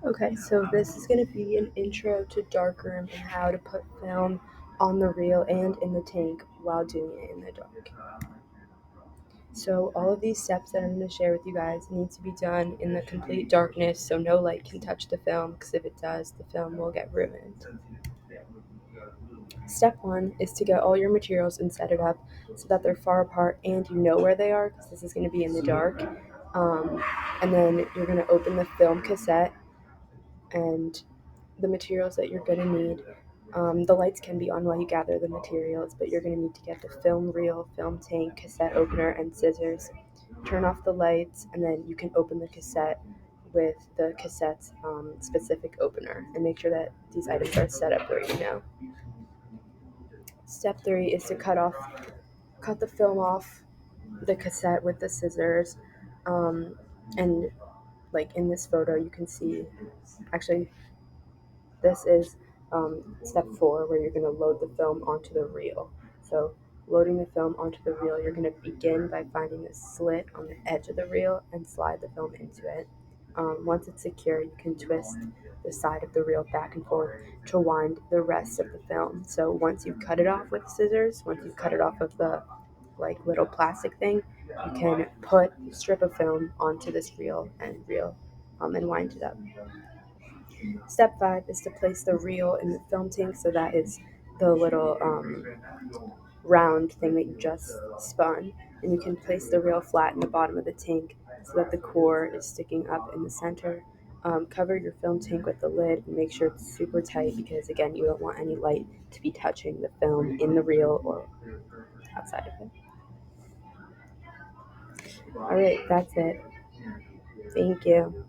Okay, so this is going to be an intro to Darkroom and how to put film on the reel and in the tank while doing it in the dark. So all of these steps that I'm going to share with you guys need to be done in the complete darkness so no light can touch the film, because if it does, the film will get ruined. Step 1 is to get all your materials and set it up so that they're far apart and you know where they are, because this is going to be in the dark. And then you're going to open the film cassette and the materials that you're going to need. The lights can be on while you gather the materials, but you're going to need to get the film reel, film tank, cassette opener, and scissors. Turn off the lights, and then you can open the cassette with the cassette's specific opener, and make sure that these items are set up right now. Step 3 is to cut the film off the cassette with the scissors, and like in this photo you can see, actually this is step 4, where you're going to load the film onto the reel. So loading the film onto the reel, you're going to begin by finding the slit on the edge of the reel and slide the film into it. Once it's secure, you can twist the side of the reel back and forth to wind the rest of the film. So once you cut it off with scissors, once you cut it off of the little plastic thing, you can put a strip of film onto this reel and wind it up. Step 5 is to place the reel in the film tank. So that is the little round thing that you just spun, and you can place the reel flat in the bottom of the tank so that the core is sticking up in the center. Cover your film tank with the lid and make sure it's super tight, because again, you don't want any light to be touching the film in the reel or outside of it. Alright, that's it. Thank you.